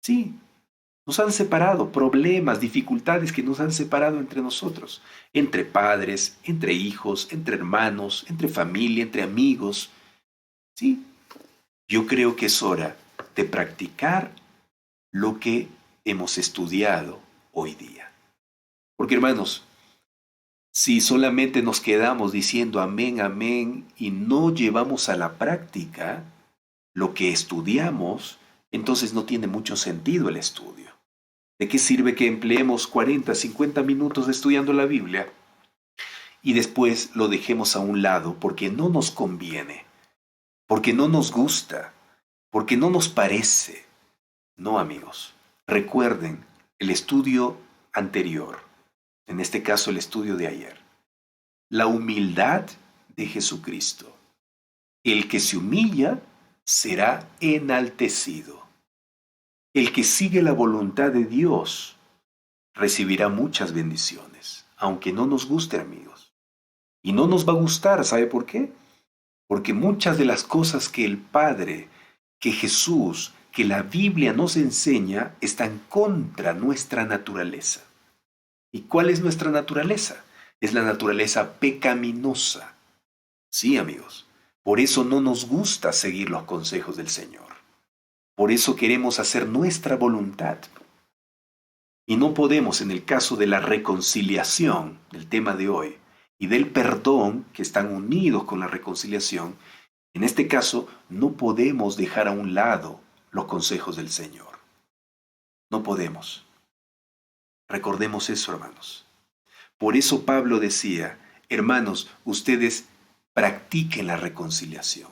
Speaker 4: Sí, nos han separado, problemas, dificultades que nos han separado entre nosotros, entre padres, entre hijos, entre hermanos, entre familia, entre amigos. Sí, yo creo que es hora de practicar lo que hemos estudiado hoy día. Porque hermanos, si solamente nos quedamos diciendo amén, amén y no llevamos a la práctica lo que estudiamos, entonces no tiene mucho sentido el estudio. ¿De qué sirve que empleemos 40, 50 minutos estudiando la Biblia y después lo dejemos a un lado porque no nos conviene, porque no nos gusta, porque no nos parece? No, amigos. Recuerden el estudio anterior, en este caso el estudio de ayer. La humildad de Jesucristo. El que se humilla será enaltecido. El que sigue la voluntad de Dios recibirá muchas bendiciones, aunque no nos guste, amigos. Y no nos va a gustar, ¿sabe por qué? Porque muchas de las cosas que el Padre, que Jesús, que la Biblia nos enseña están contra nuestra naturaleza. ¿Y cuál es nuestra naturaleza? Es la naturaleza pecaminosa. Sí, amigos. Por eso no nos gusta seguir los consejos del Señor. Por eso queremos hacer nuestra voluntad. Y no podemos, en el caso de la reconciliación, del tema de hoy, y del perdón, que están unidos con la reconciliación, en este caso no podemos dejar a un lado los consejos del Señor. No podemos. Recordemos eso, hermanos. Por eso Pablo decía, hermanos, ustedes practiquen la reconciliación.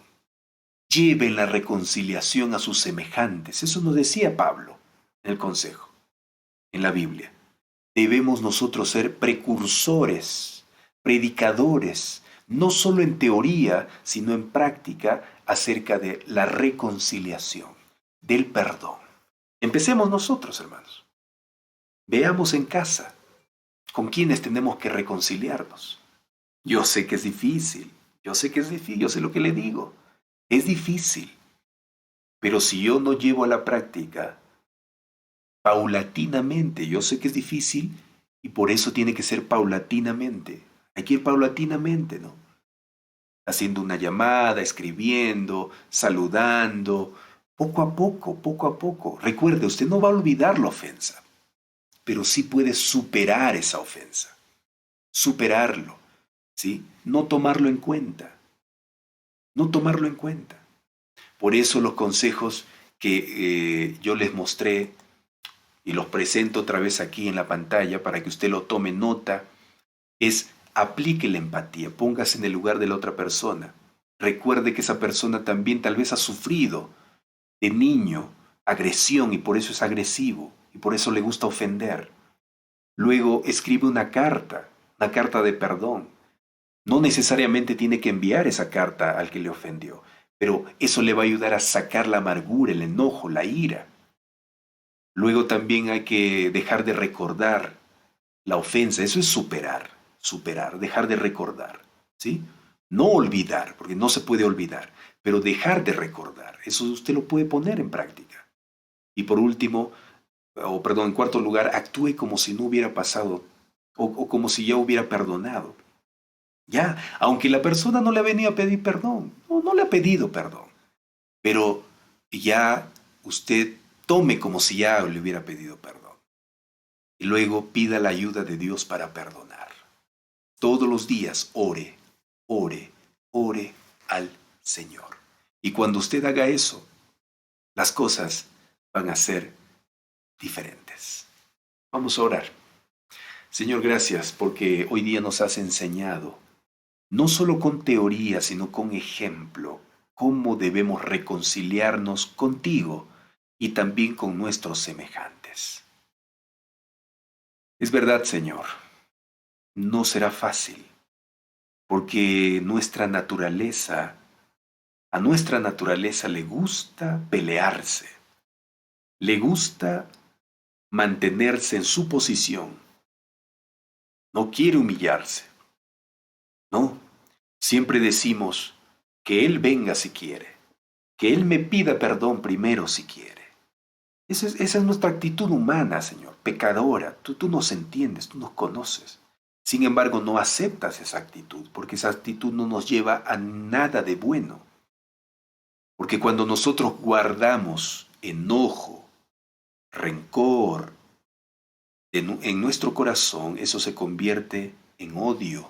Speaker 4: Lleven la reconciliación a sus semejantes. Eso nos decía Pablo en el consejo, en la Biblia. Debemos nosotros ser precursores, predicadores, no solo en teoría, sino en práctica, acerca de la reconciliación, del perdón. Empecemos nosotros, hermanos. Veamos en casa con quiénes tenemos que reconciliarnos. Yo sé que es difícil, yo sé lo que le digo. Es difícil, pero si yo no llevo a la práctica, paulatinamente, yo sé que es difícil y por eso tiene que ser paulatinamente. Hay que ir paulatinamente, ¿no? Haciendo una llamada, escribiendo, saludando, poco a poco, poco a poco. Recuerde, usted no va a olvidar la ofensa, pero sí puede superar esa ofensa, superarlo, ¿sí? No tomarlo en cuenta. No tomarlo en cuenta. Por eso los consejos que yo les mostré y los presento otra vez aquí en la pantalla para que usted lo tome nota, es aplique la empatía, póngase en el lugar de la otra persona. Recuerde que esa persona también tal vez ha sufrido de niño agresión y por eso es agresivo y por eso le gusta ofender. Luego escribe una carta de perdón. No necesariamente tiene que enviar esa carta al que le ofendió, pero eso le va a ayudar a sacar la amargura, el enojo, la ira. Luego también hay que dejar de recordar la ofensa. Eso es superar, dejar de recordar, ¿sí? No olvidar, porque no se puede olvidar, pero dejar de recordar. Eso usted lo puede poner en práctica. Y por último, en cuarto lugar, actúe como si no hubiera pasado o como si ya hubiera perdonado. Ya, aunque la persona no le ha venido a pedir perdón, no le ha pedido perdón, pero ya usted tome como si ya le hubiera pedido perdón. Y luego pida la ayuda de Dios para perdonar. Todos los días ore, ore, ore al Señor. Y cuando usted haga eso, las cosas van a ser diferentes. Vamos a orar. Señor, gracias porque hoy día nos has enseñado no solo con teoría, sino con ejemplo, cómo debemos reconciliarnos contigo y también con nuestros semejantes. Es verdad, Señor, no será fácil, porque a nuestra naturaleza le gusta pelearse, le gusta mantenerse en su posición, no quiere humillarse. No, siempre decimos que Él venga si quiere, que Él me pida perdón primero si quiere. Esa es nuestra actitud humana, Señor, pecadora. Tú nos entiendes, tú nos conoces. Sin embargo, no aceptas esa actitud, porque esa actitud no nos lleva a nada de bueno. Porque cuando nosotros guardamos enojo, rencor en nuestro corazón, eso se convierte en odio.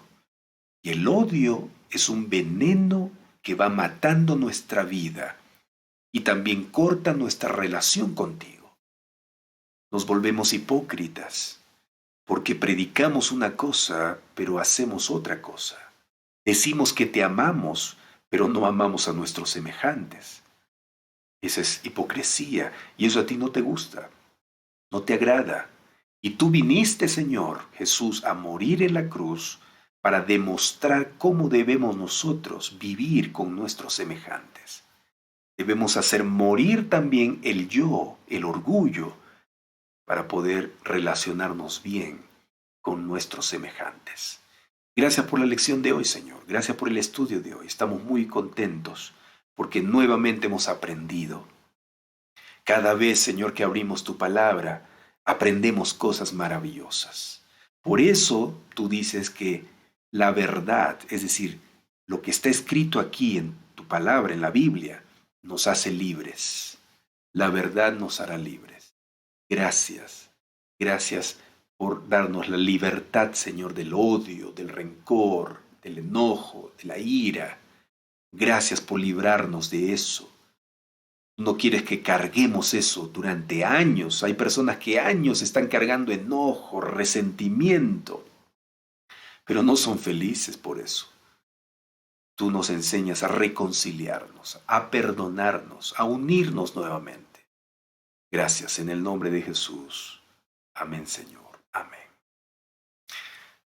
Speaker 4: Y el odio es un veneno que va matando nuestra vida y también corta nuestra relación contigo. Nos volvemos hipócritas porque predicamos una cosa, pero hacemos otra cosa. Decimos que te amamos, pero no amamos a nuestros semejantes. Esa es hipocresía y eso a ti no te gusta, no te agrada. Y tú viniste, Señor Jesús, a morir en la cruz para demostrar cómo debemos nosotros vivir con nuestros semejantes. Debemos hacer morir también el yo, el orgullo, para poder relacionarnos bien con nuestros semejantes. Gracias por la lección de hoy, Señor. Gracias por el estudio de hoy. Estamos muy contentos porque nuevamente hemos aprendido. Cada vez, Señor, que abrimos tu palabra, aprendemos cosas maravillosas. Por eso tú dices que la verdad, es decir, lo que está escrito aquí en tu palabra, en la Biblia, nos hace libres. La verdad nos hará libres. Gracias, gracias por darnos la libertad, Señor, del odio, del rencor, del enojo, de la ira. Gracias por librarnos de eso. No quieres que carguemos eso durante años. Hay personas que años están cargando enojo, resentimiento, pero no son felices por eso. Tú nos enseñas a reconciliarnos, a perdonarnos, a unirnos nuevamente. Gracias en el nombre de Jesús. Amén, Señor. Amén.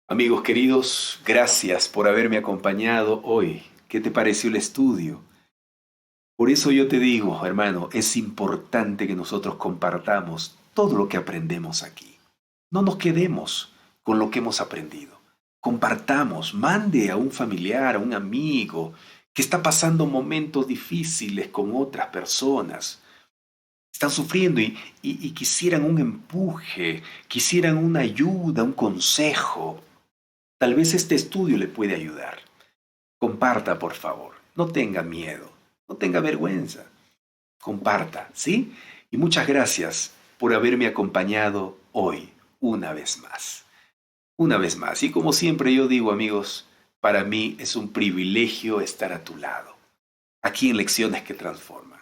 Speaker 4: Amigos queridos, gracias por haberme acompañado hoy. ¿Qué te pareció el estudio? Por eso yo te digo, hermano, es importante que nosotros compartamos todo lo que aprendemos aquí. No nos quedemos con lo que hemos aprendido. Compartamos, mande a un familiar, a un amigo que está pasando momentos difíciles con otras personas. Están sufriendo y quisieran un empuje, quisieran una ayuda, un consejo. Tal vez este estudio le puede ayudar. Comparta, por favor. No tenga miedo, no tenga vergüenza. Comparta, ¿sí? Y muchas gracias por haberme acompañado hoy, una vez más. Una vez más. Y como siempre yo digo, amigos, para mí es un privilegio estar a tu lado, aquí en Lecciones que Transforman.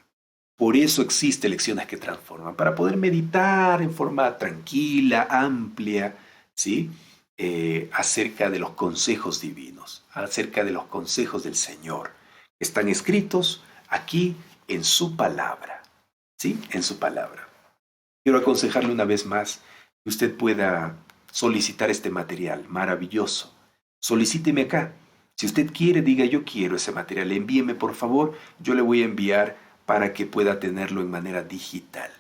Speaker 4: Por eso existe Lecciones que Transforman, para poder meditar en forma tranquila, amplia, ¿sí? Acerca de los consejos divinos, acerca de los consejos del Señor, que están escritos aquí en su palabra, ¿sí? En su palabra. Quiero aconsejarle una vez más que usted pueda solicitar este material maravilloso. Solicíteme acá. Si usted quiere, diga yo quiero ese material. Envíeme, por favor. Yo le voy a enviar para que pueda tenerlo en manera digital.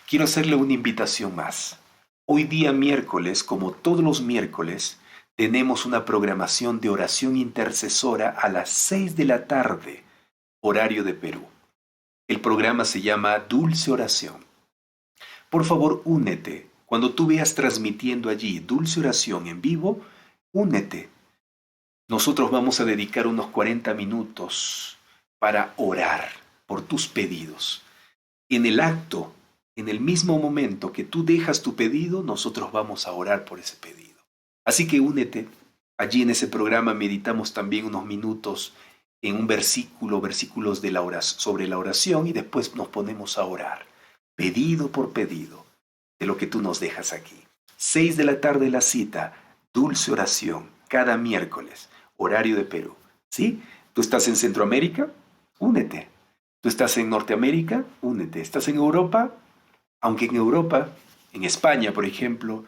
Speaker 4: Quiero hacerle una invitación más. Hoy día miércoles, como todos los miércoles, tenemos una programación de oración intercesora a las 6 de la tarde, horario de Perú. El programa se llama Dulce Oración. Por favor, únete. Cuando tú veas transmitiendo allí Dulce Oración en vivo, únete. Nosotros vamos a dedicar unos 40 minutos para orar por tus pedidos. En el acto, en el mismo momento que tú dejas tu pedido, nosotros vamos a orar por ese pedido. Así que únete. Allí en ese programa meditamos también unos minutos en un versículo, versículos de sobre la oración y después nos ponemos a orar, pedido por pedido, de lo que tú nos dejas aquí. 6 de la tarde la cita, Dulce Oración, cada miércoles, horario de Perú. ¿Sí? ¿Tú estás en Centroamérica? Únete. ¿Tú estás en Norteamérica? Únete. ¿Estás en Europa? Aunque en Europa, en España, por ejemplo,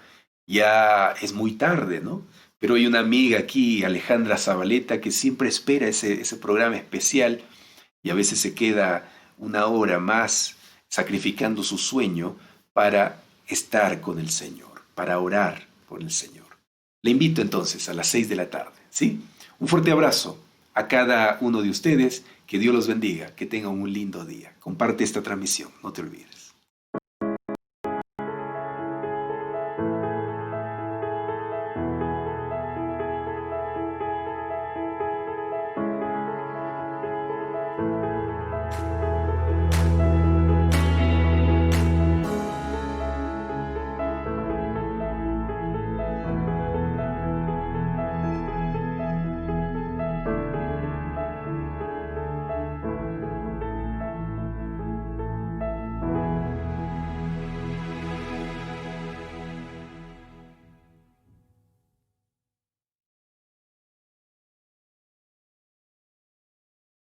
Speaker 4: ya es muy tarde, ¿no? Pero hay una amiga aquí, Alejandra Zabaleta, que siempre espera ese programa especial y a veces se queda una hora más sacrificando su sueño para estar con el Señor, para orar por el Señor. Le invito entonces a las 6 de la tarde, ¿sí? Un fuerte abrazo a cada uno de ustedes. Que Dios los bendiga, que tengan un lindo día. Comparte esta transmisión, no te olvides.